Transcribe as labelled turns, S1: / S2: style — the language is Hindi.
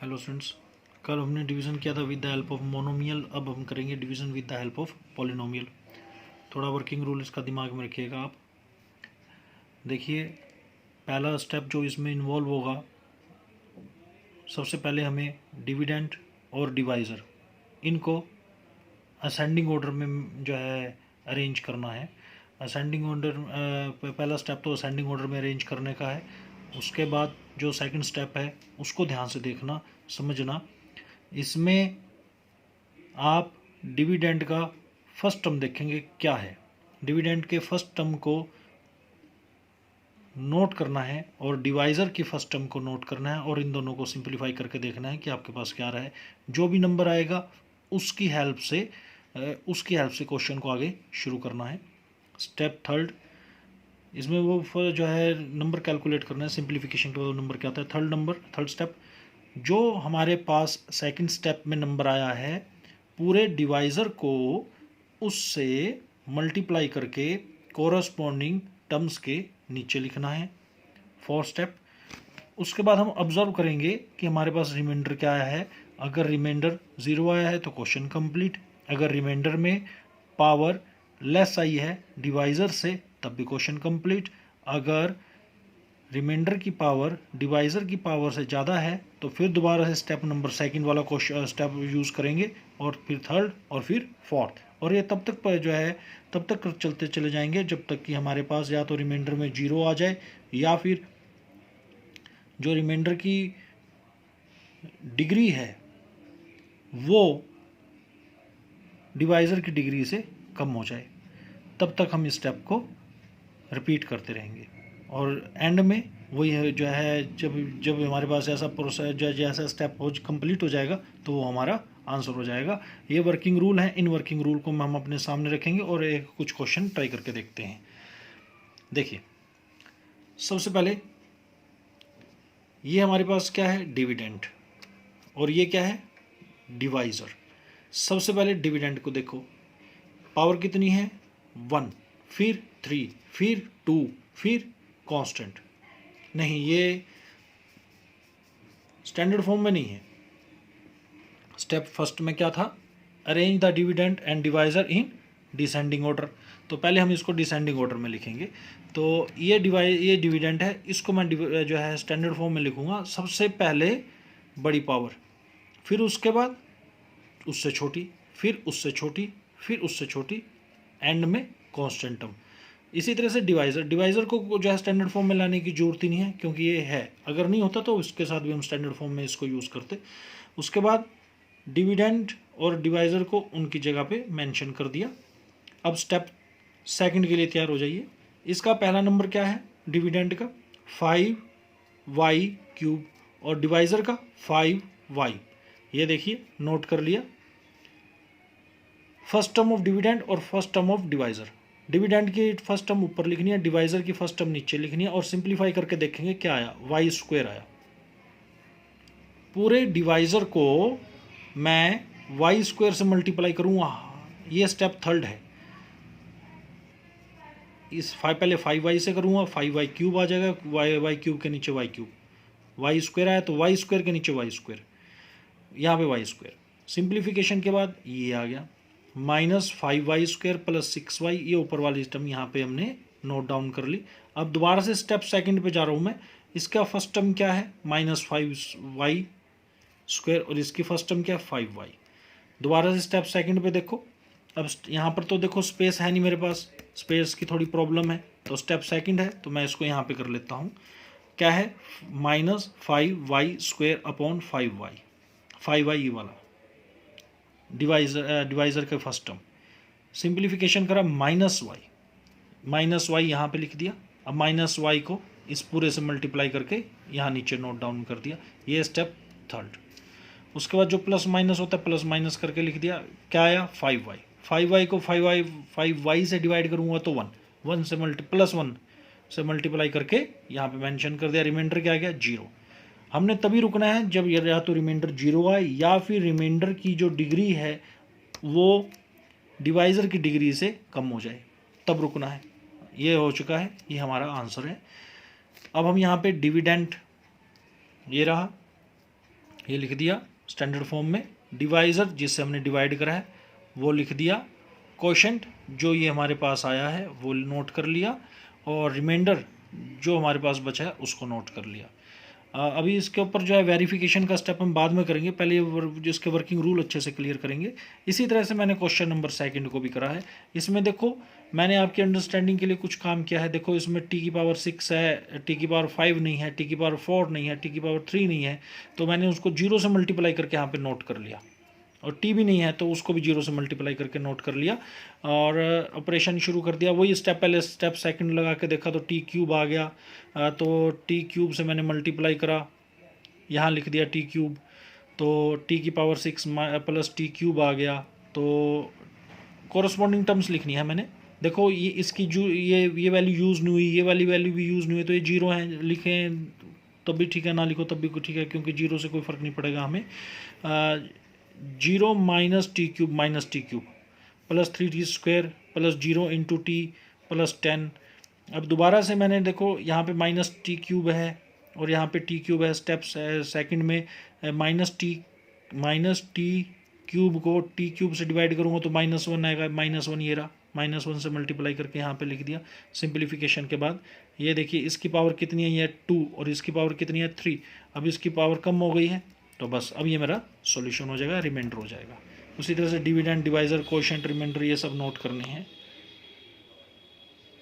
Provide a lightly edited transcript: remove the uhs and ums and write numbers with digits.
S1: हेलो स्टूडेंट्स, कल हमने डिवीज़न किया था with the help of monomial. अब हम करेंगे division with the help of polynomial. थोड़ा वर्किंग रूल इसका दिमाग में रखिएगा आप। देखिए, पहला स्टेप जो इसमें इन्वॉल्व होगा, सबसे पहले हमें डिविडेंड और डिवाइज़र इनको असेंडिंग ऑर्डर में जो है अरेंज करना है। असेंडिंग ऑर्डर पहला स्टेप तो असेंडिंग ऑर्डर में अरेंज करने का है। उसके बाद जो सेकंड स्टेप है उसको ध्यान से देखना, समझना। इसमें आप डिविडेंड का फर्स्ट टर्म देखेंगे क्या है। डिविडेंड के फर्स्ट टर्म को नोट करना है और डिवाइज़र की फर्स्ट टर्म को नोट करना है और इन दोनों को सिंप्लीफाई करके देखना है कि आपके पास क्या रहा है। जो भी नंबर आएगा उसकी हेल्प से क्वेश्चन को आगे शुरू करना है। स्टेप थर्ड, इसमें वो जो है नंबर कैलकुलेट करना है। सिंप्लीफिकेशन के बाद नंबर क्या आता है, थर्ड स्टेप, जो हमारे पास सेकंड स्टेप में नंबर आया है पूरे डिवाइज़र को उससे मल्टीप्लाई करके कोरस्पॉन्डिंग टर्म्स के नीचे लिखना है। फोर्थ स्टेप, उसके बाद हम ऑब्जर्व करेंगे कि हमारे पास रिमाइंडर क्या आया है। अगर रिमाइंडर 0 आया है तो क्वेश्चन कंप्लीट। अगर रिमाइंडर में पावर लेस आई है डिवाइज़र से तब भी क्वेश्चन कंप्लीट। अगर रिमाइंडर की पावर डिवाइज़र की पावर से ज़्यादा है तो फिर दोबारा से स्टेप नंबर सेकंड वाला क्वेश्चन स्टेप यूज़ करेंगे और फिर थर्ड और फिर फोर्थ, और ये तब तक जो है तब तक चलते चले जाएंगे जब तक कि हमारे पास या तो रिमाइंडर में 0 आ जाए या फिर जो रिमाइंडर की डिग्री है वो डिवाइज़र की डिग्री से कम हो जाए। तब तक हम इस स्टेप को रिपीट करते रहेंगे और एंड में वही है जो है, जब हमारे पास ऐसा प्रोसेस जैसा स्टेप हो कंप्लीट हो जाएगा तो वो हमारा आंसर हो जाएगा। ये वर्किंग रूल है। इन वर्किंग रूल को हम अपने सामने रखेंगे और एक कुछ क्वेश्चन ट्राई करके देखते हैं। देखिए, सबसे पहले ये हमारे पास क्या है, डिविडेंड, और ये क्या है, डिवाइज़र। सबसे पहले डिविडेंड को देखो, पावर कितनी है 1, फिर 3, फिर 2, फिर कांस्टेंट। नहीं, ये स्टैंडर्ड फॉर्म में नहीं है। स्टेप फर्स्ट में क्या था, arrange the dividend and divisor in descending order. तो पहले हम इसको डिसेंडिंग ऑर्डर में लिखेंगे। तो ये डिविडेंड है, इसको मैं जो है स्टैंडर्ड फॉर्म में लिखूँगा। सबसे पहले बड़ी पावर, फिर उसके बाद उससे छोटी, फिर उससे छोटी, फिर उससे छोटी, एंड में कांस्टेंट टर्म। इसी तरह से डिवाइज़र को जो है स्टैंडर्ड फॉर्म में लाने की जरूरत ही नहीं है क्योंकि ये है। अगर नहीं होता तो इसके साथ भी हम स्टैंडर्ड फॉर्म में इसको यूज़ करते। उसके बाद डिविडेंड और डिवाइज़र को उनकी जगह पे मेंशन कर दिया। अब स्टेप सेकंड के लिए तैयार हो जाइए। इसका पहला नंबर क्या है डिविडेंड का, 5y³ और डिवाइज़र का 5y। ये देखिए, नोट कर लिया। फर्स्ट टर्म ऑफ डिविडेंड और first term of divisor. Dividend की फर्स्ट टर्म ऊपर लिखनी है, डिवाइज़र की फर्स्ट टर्म नीचे लिखनी है और सिंप्लीफाई करके देखेंगे क्या आया, y² आया। पूरे डिवाइज़र को मैं y² से मल्टीप्लाई करूँगा। ये स्टेप थर्ड है। इस पहले 5y से करूँगा, 5y³ आ जाएगा, y³ के नीचे y³, y² आया तो y² के नीचे y², यहाँ पे y²। सिंप्लीफिकेशन के बाद ये आ गया -5y² + 6y। ये ऊपर वाली टर्म यहाँ पे हमने नोट डाउन कर ली। अब दोबारा से स्टेप सेकंड पे जा रहा हूँ मैं। इसका फर्स्ट टर्म क्या है -5y² और इसकी फर्स्ट टर्म क्या है 5y। दोबारा से स्टेप सेकंड पे देखो। अब यहाँ पर तो देखो स्पेस है नहीं मेरे पास, स्पेस की थोड़ी प्रॉब्लम है, तो स्टेप सेकंड है तो मैं इसको यहाँ पे कर लेता हूँ। क्या है -5y² अपॉन 5y। 5y ये वाला डिवाइज़र के फर्स्ट टर्म। सिंप्लीफिकेशन करा -y यहाँ पे लिख दिया। अब -y को इस पूरे से मल्टीप्लाई करके यहाँ नीचे नोट डाउन कर दिया। ये स्टेप थर्ड। उसके बाद जो प्लस माइनस होता है प्लस माइनस करके लिख दिया। क्या आया 5y। 5y को 5y से डिवाइड करूँगा तो 1 से +1 से मल्टीप्लाई करके यहाँ पे मेंशन कर दिया। रिमाइंडर क्या आ गया 0। हमने तभी रुकना है जब या तो रिमाइंडर 0 आए या फिर रिमाइंडर की जो डिग्री है वो डिवाइज़र की डिग्री से कम हो जाए, तब रुकना है। ये हो चुका है, ये हमारा आंसर है। अब हम यहाँ पे डिविडेंड ये रहा, ये लिख दिया स्टैंडर्ड फॉर्म में। डिवाइज़र जिससे हमने डिवाइड करा है वो लिख दिया। कोशेंट जो ये हमारे पास आया है वो नोट कर लिया, और रिमाइंडर जो हमारे पास बचा है उसको नोट कर लिया। अभी इसके ऊपर जो है वेरिफिकेशन का स्टेप हम बाद में करेंगे, पहले जिसके वर्किंग रूल अच्छे से क्लियर करेंगे। इसी तरह से मैंने क्वेश्चन नंबर सेकंड को भी करा है। इसमें देखो मैंने आपकी अंडरस्टैंडिंग के लिए कुछ काम किया है। देखो इसमें टी की पावर 6 है, टी की पावर 5 नहीं है, टी की पावर 4 नहीं है, टी की पावर 3 नहीं है, तो मैंने उसको 0 से मल्टीप्लाई करके यहाँ पे नोट कर लिया। और टी भी नहीं है तो उसको भी 0 से मल्टीप्लाई करके नोट कर लिया और ऑपरेशन शुरू कर दिया। वही स्टेप, पहले स्टेप सेकंड लगा के देखा तो टी क्यूब आ गया, तो टी क्यूब से मैंने मल्टीप्लाई करा, यहाँ लिख दिया टी क्यूब, तो टी की पावर 6 प्लस टी क्यूब आ गया। तो कोरस्पॉन्डिंग टर्म्स लिखनी है मैंने। देखो ये इसकी जो ये वैल्यू यूज़ नहीं हुई, ये वाली वैल्यू भी यूज़ नहीं हुई, तो ये 0 है, लिखें तब भी ठीक है, ना लिखो तब भी ठीक है, क्योंकि 0 से कोई फ़र्क नहीं पड़ेगा हमें। 0 minus T cube plus 3t² plus 0 into T plus 10। अब दोबारा से मैंने देखो यहाँ पे माइनस टी क्यूब है और यहाँ पे टी क्यूब है। स्टेप सेकंड में माइनस टी क्यूब को टी क्यूब से डिवाइड करूँगा तो -1 आएगा। -1 ये रहा, -1 से मल्टीप्लाई करके यहाँ पे लिख दिया सिंप्लीफिकेशन के बाद। ये देखिए इसकी पावर कितनी है, ये 2, और इसकी पावर कितनी है 3। अब इसकी पावर कम हो गई है, तो बस अब ये मेरा सॉल्यूशन हो जाएगा, रिमाइंडर हो जाएगा। उसी तरह से डिविडेंड, डिवाइज़र, कोशेंट, रिमाइंडर ये सब नोट करने हैं।